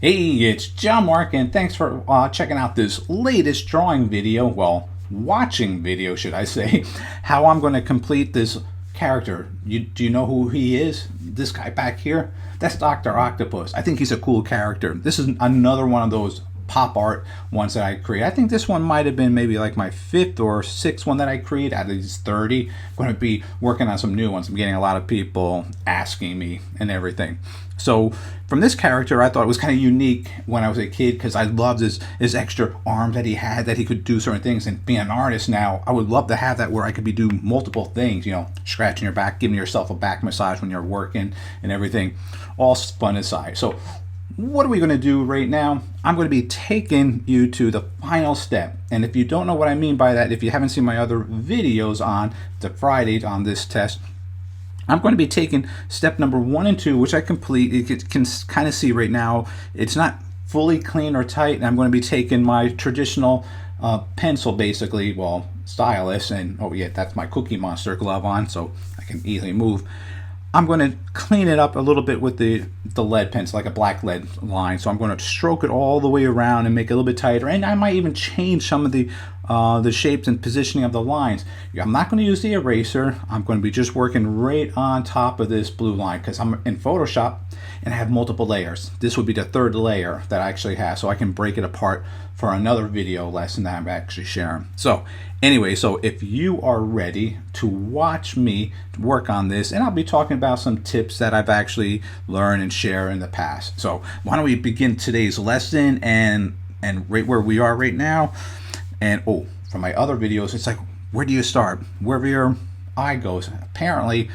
Hey, it's John-Marc, and thanks for checking out this latest drawing video, well, watching video, should I say, how I'm going to complete this character. Do you know who he is? This guy back here? That's Dr. Octopus. I think he's a cool character. This is another one of those pop art ones that I create. I think this one might have been maybe like my 5th or 6th one that I create out of these 30. I'm going to be working on some new ones. I'm getting a lot of people asking me and everything. So from this character, I thought it was kind of unique when I was a kid because I loved his extra arm that he had, that he could do certain things. And being an artist now, I would love to have that where I could be doing multiple things, you know, scratching your back, giving yourself a back massage when you're working and everything, all fun aside. So what are we going to do right now? I'm going to be taking you to the final step. And if you don't know what I mean by that, if you haven't seen my other videos on the Fridays on this test, I'm going to be taking step number 1 and 2, which I complete. You can kind of see right now, it's not fully clean or tight. And I'm going to be taking my traditional pencil, basically, well, stylus, and oh yeah, that's my Cookie Monster glove on, so I can easily move. I'm going to clean it up a little bit with the lead pencil, like a black lead line. So I'm going to stroke it all the way around and make it a little bit tighter. And I might even change some of the shapes and positioning of the lines. I'm not going to use the eraser. I'm going to be just working right on top of this blue line because I'm in Photoshop and I have multiple layers. This would be the 3rd layer that I actually have, so I can break it apart for another video lesson that I'm actually sharing. So anyway, so if you are ready to watch me work on this, and I'll be talking about some tips that I've actually learned and shared in the past. So why don't we begin today's lesson and right where we are right now. And oh, from my other videos, it's like, where do you start? Wherever your eye goes. Apparently,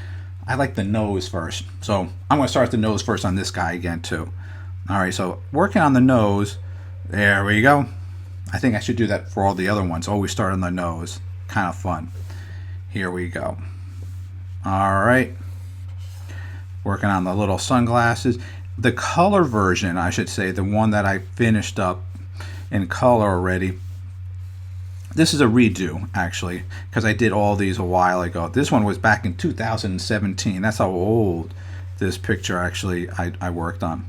I like the nose first. So I'm going to start the nose first on this guy again too. All right, so working on the nose. There we go. I think I should do that for all the other ones. Always start on the nose. Kind of fun. Here we go. All right. Working on the little sunglasses. The color version, I should say, the one that I finished up in color already. This is a redo, actually, because I did all these a while ago. This one was back in 2017. That's how old this picture actually I worked on.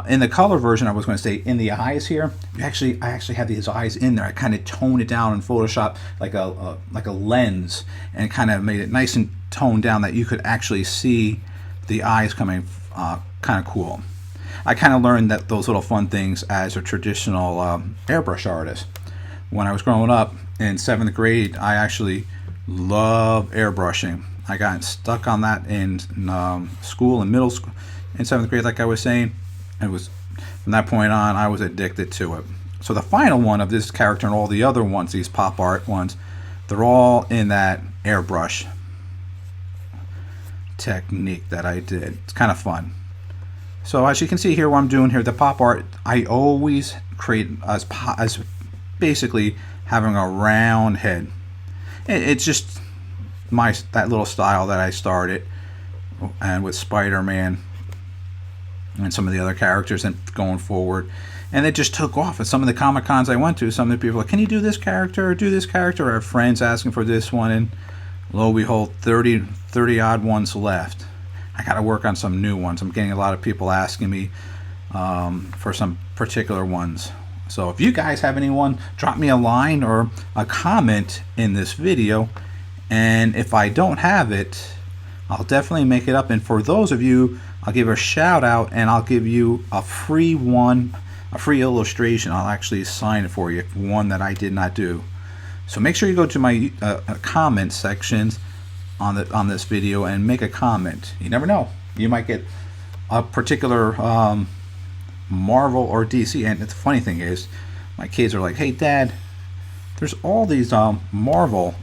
In the color version, I was going to say in the eyes here. I actually had these eyes in there. I kind of toned it down in Photoshop like a lens, and kind of made it nice and toned down that you could actually see the eyes coming. Kind of cool. I kind of learned that those little fun things as a traditional airbrush artist. When I was growing up in 7th grade, I actually loved airbrushing. I got stuck on that in school, in middle school, in 7th grade, like I was saying. It was from that point on, I was addicted to it. So the final one of this character and all the other ones, these pop art ones, they're all in that airbrush technique that I did. It's kind of fun. So as you can see here, what I'm doing here, the pop art, I always create as basically having a round head. It's just that little style that I started, and with Spider-Man and some of the other characters and going forward, and it just took off. At some of the Comic Cons I went to, some of the people were like, can you do this character or do this character? I have friends asking for this one, and lo and behold, 30 odd ones left. I got to work on some new ones. I'm getting a lot of people asking me for some particular ones. So if you guys have anyone, drop me a line or a comment in this video, and if I don't have it, I'll definitely make it up. And for those of you, I'll give a shout out, and I'll give you a free one, a free illustration. I'll actually sign it for you, one that I did not do. So make sure you go to my comment sections on this video and make a comment. You never know, you might get a particular Marvel or DC. And the funny thing is, my kids are like, hey Dad, there's all these Marvel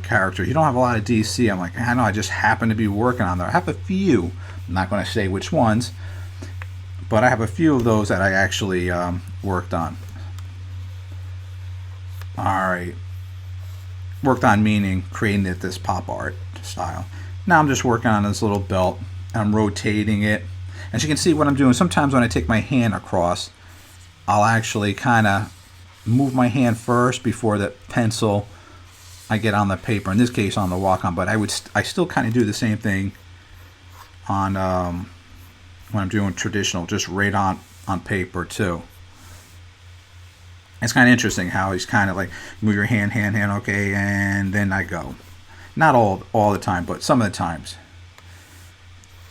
characters, you don't have a lot of DC. I'm like, I know, I just happen to be working on there. I have a few, I'm not going to say which ones, but I have a few of those that I actually worked on. Alright, worked on meaning creating this pop art style. Now I'm just working on this little belt. I'm rotating it. As you can see what I'm doing, sometimes when I take my hand across, I'll actually kind of move my hand first before the pencil I get on the paper, in this case on the walk-on, but I still kind of do the same thing on when I'm doing traditional, just right on on paper too. It's kind of interesting how he's kind of like, move your hand, okay, and then I go. Not all the time, but some of the times.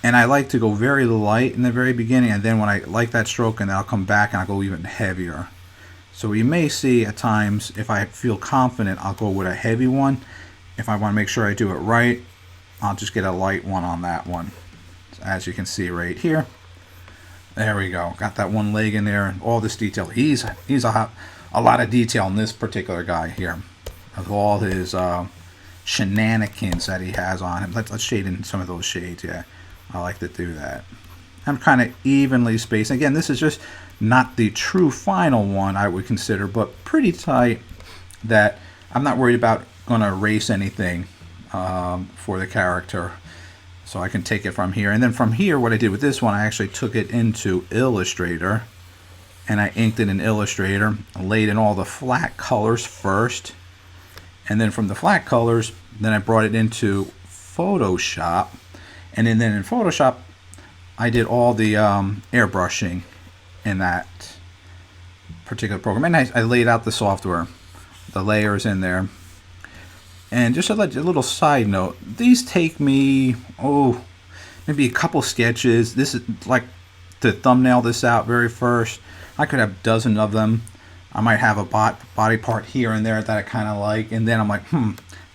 And I like to go very light in the very beginning, and then when I like that stroke, and then I'll come back and I'll go even heavier. So you may see at times, if I feel confident, I'll go with a heavy one. If I want to make sure I do it right, I'll just get a light one on that one. As you can see right here. There we go. Got that one leg in there and all this detail. He's a lot of detail in this particular guy here. Of all his shenanigans that he has on him. Let's shade in some of those shades. Yeah, I like to do that. I'm kind of evenly spaced. Again, this is just not the true final one I would consider, but pretty tight that I'm not worried about going to erase anything for the character. So I can take it from here. And then from here, what I did with this one, I actually took it into Illustrator. And I inked it in Illustrator. I laid in all the flat colors first. And then from the flat colors, then I brought it into Photoshop. And then in Photoshop, I did all the airbrushing in that particular program. And I laid out the software, the layers in there. And just a little side note, these take me, maybe a couple sketches. This is like to thumbnail this out very first. I could have a dozen of them. I might have a body part here and there that I kind of like. And then I'm like,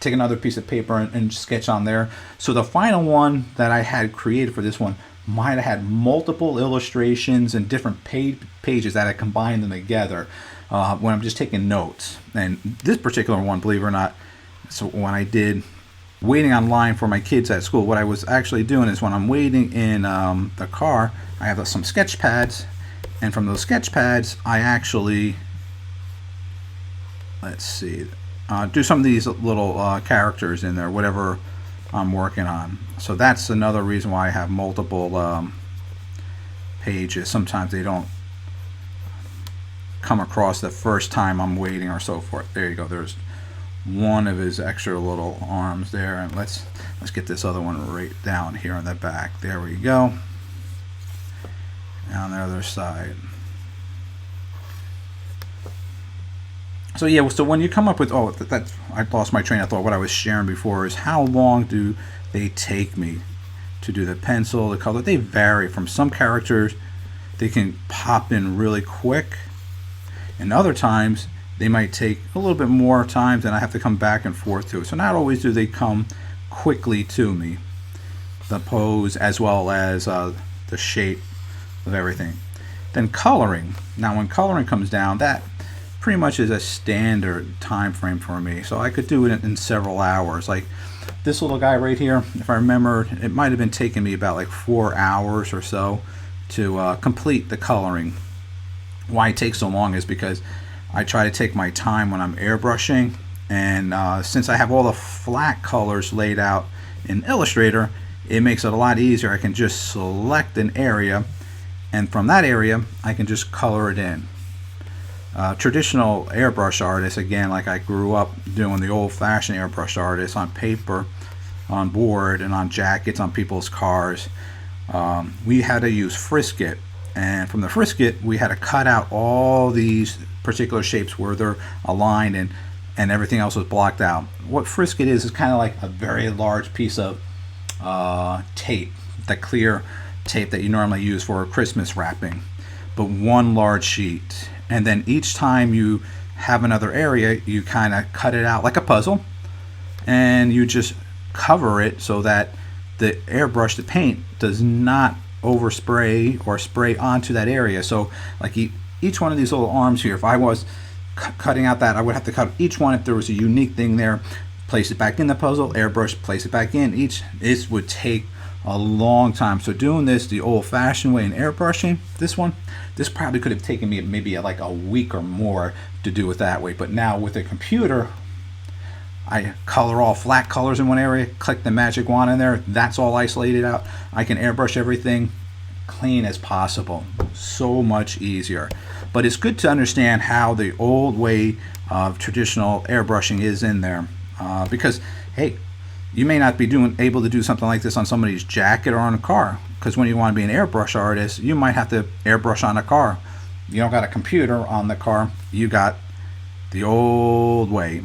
take another piece of paper and sketch on there. So the final one that I had created for this one might have had multiple illustrations and different pages that I combined them together when I'm just taking notes. And this particular one, believe it or not, so when I did waiting online for my kids at school, what I was actually doing is when I'm waiting in the car, I have some sketch pads, and from those sketch pads, I actually, let's see, do some of these little characters in there, whatever I'm working on. So that's another reason why I have multiple pages. Sometimes they don't come across the first time I'm waiting or so forth. There you go. There's one of his extra little arms there, and let's get this other one right down here on the back. There we go. And on the other side. So yeah, so when you come up with, I lost my train of thought. What I was sharing before is how long do they take me to do the pencil, the color. They vary. From some characters, they can pop in really quick, and other times they might take a little bit more time, and I have to come back and forth to it. So not always do they come quickly to me, the pose as well as the shape of everything. Then coloring. Now when coloring comes down, that pretty much is a standard time frame for me. So I could do it in several hours. Like this little guy right here, if I remember, it might have been taking me about like 4 hours or so to complete the coloring. Why it takes so long is because I try to take my time when I'm airbrushing, and since I have all the flat colors laid out in Illustrator, it makes it a lot easier. I can just select an area, and from that area I can just color it in. Traditional airbrush artists, again, like I grew up doing the old-fashioned airbrush artists on paper, on board, and on jackets, on people's cars. We had to use Frisket, and from the Frisket we had to cut out all these particular shapes where they're aligned, and everything else was blocked out. What Frisket is kind of like a very large piece of tape, the clear tape that you normally use for Christmas wrapping, but one large sheet. And then each time you have another area, you kind of cut it out like a puzzle, and you just cover it so that the airbrush, the paint, does not overspray or spray onto that area. So like each one of these little arms here, if I was cutting out that, I would have to cut each one if there was a unique thing there, place it back in the puzzle, airbrush, place it back in. It would take a long time. So doing this the old-fashioned way in airbrushing, this probably could have taken me maybe like a week or more to do it that way. But now with a computer, I color all flat colors in one area, click the magic wand in there, that's all isolated out. I can airbrush everything clean as possible. So much easier. But it's good to understand how the old way of traditional airbrushing is in there, because hey, you may not be able to do something like this on somebody's jacket or on a car. because when you want to be an airbrush artist, you might have to airbrush on a car. You don't got a computer on the car, you got the old way.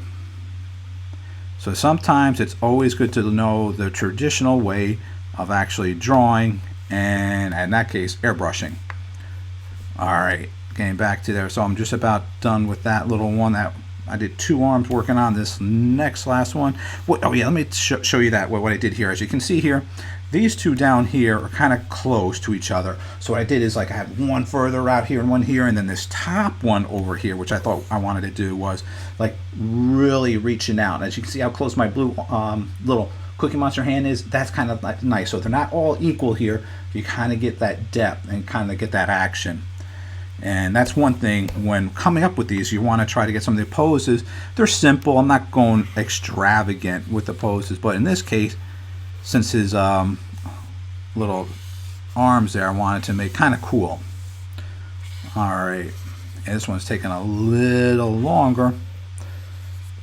So sometimes it's always good to know the traditional way of actually drawing, and in that case, airbrushing. Alright, getting back to there. So I'm just about done with that little one. That I did 2 arms working on this last one. Oh yeah, let me show you that what I did here. As you can see here, these 2 down here are kind of close to each other. So what I did is, like, I had one further out here and one here, and then this top one over here, which I thought I wanted to do was like really reaching out. As you can see how close my blue little Cookie Monster hand is, that's kind of like nice. So they're not all equal here. You kind of get that depth and kind of get that action. And that's one thing when coming up with these, you want to try to get some of the poses. They're simple. I'm not going extravagant with the poses, but in this case, since his little arms there, I wanted to make kind of cool. Alright, and this one's taking a little longer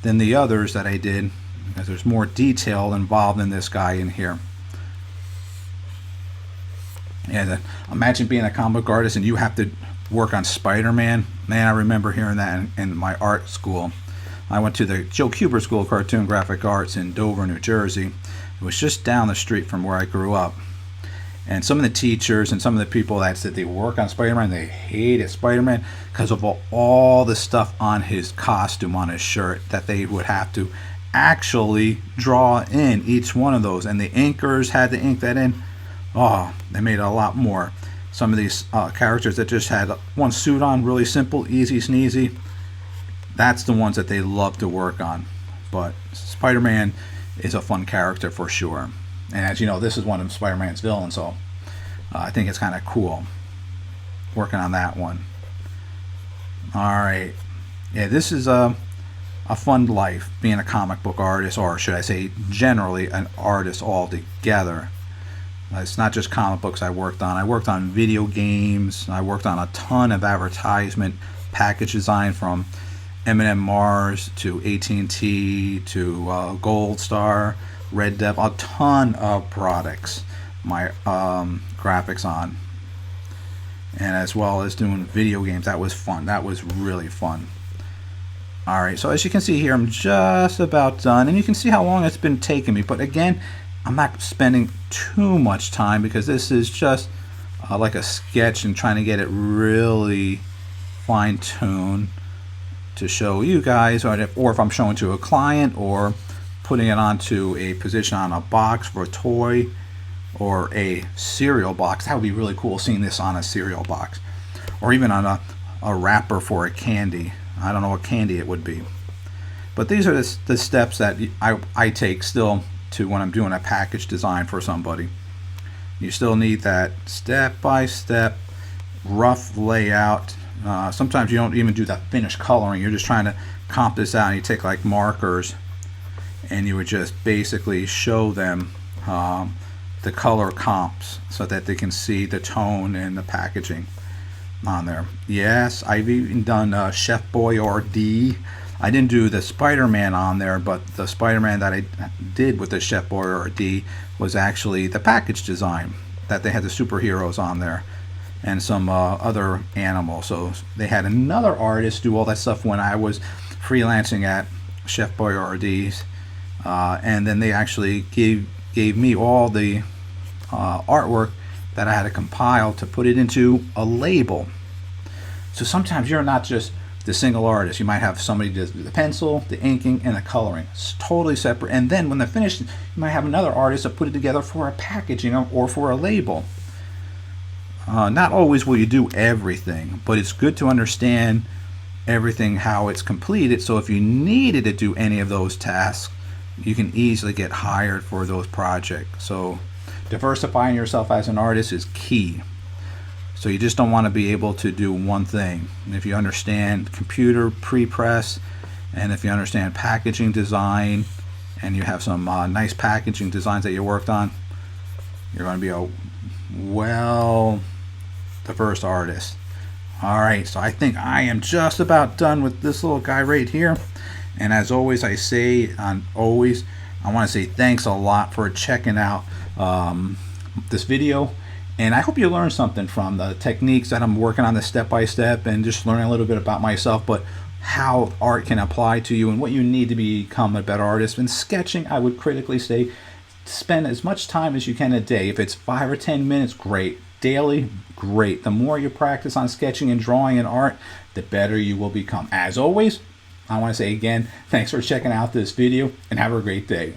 than the others that I did, because there's more detail involved in this guy in here. And imagine being a comic book artist and you have to work on Spider-Man. Man, I remember hearing that in my art school. I went to the Joe Kubert School of Cartoon Graphic Arts in Dover, New Jersey. It was just down the street from where I grew up. And some of the teachers and some of the people that said they work on Spider-Man, they hated Spider-Man because of all the stuff on his costume, on his shirt, that they would have to actually draw in each one of those. And the inkers had to ink that in. Oh, they made it a lot more. Some of these characters that just had one suit on, really simple, easy, sneezy, that's the ones that they love to work on. But Spider-Man is a fun character for sure. And as you know, this is one of Spider-Man's villains, so I think it's kind of cool working on that one. Alright, yeah, this is a fun life being a comic book artist, or should I say generally an artist altogether. It's not just comic books I worked on. I worked on video games. I worked on a ton of advertisement package design, from M&M Mars to AT&T to Gold Star, Red Dev, a ton of products my graphics on, and as well as doing video games. That was fun. That was really fun. Alright, so as you can see here, I'm just about done, and you can see how long it's been taking me, but again, I'm not spending too much time because this is just like a sketch and trying to get it really fine-tuned to show you guys, or if I'm showing to a client, or putting it onto a position on a box for a toy or a cereal box. That would be really cool, seeing this on a cereal box, or even on a wrapper for a candy. I don't know what candy it would be, but these are the steps that I take still to when I'm doing a package design for somebody. You still need that step-by-step rough layout. Sometimes you don't even do that finished coloring. You're just trying to comp this out, and you take like markers and you would just basically show them the color comps so that they can see the tone and the packaging on there. Yes, I've even done Chef Boyardee. I didn't do the Spider-Man on there, but the Spider-Man that I did with the Chef Boyardee was actually the package design, that they had the superheroes on there and some other animals. So they had another artist do all that stuff when I was freelancing at Chef Boyardee's, and then they actually gave me all the artwork that I had to compile to put it into a label. So sometimes you're not just the single artist. You might have somebody do the pencil, the inking, and the coloring. It's totally separate. And then when they're finished, you might have another artist that put it together for a packaging or for a label. Not always will you do everything, but it's good to understand everything, how it's completed, so if you needed to do any of those tasks, you can easily get hired for those projects. So diversifying yourself as an artist is key. So you just don't want to be able to do one thing. And if you understand computer pre-press, and if you understand packaging design, and you have some nice packaging designs that you worked on, you're going to be a well diverse artist. Alright, so I think I am just about done with this little guy right here. And as always, I say, I want to say thanks a lot for checking out this video. And I hope you learned something from the techniques that I'm working on, the step by step, and just learning a little bit about myself, but how art can apply to you and what you need to become a better artist. And sketching, I would critically say, spend as much time as you can a day. If it's 5 or 10 minutes, great. Daily, great. The more you practice on sketching and drawing and art, the better you will become. As always, I want to say again, thanks for checking out this video and have a great day.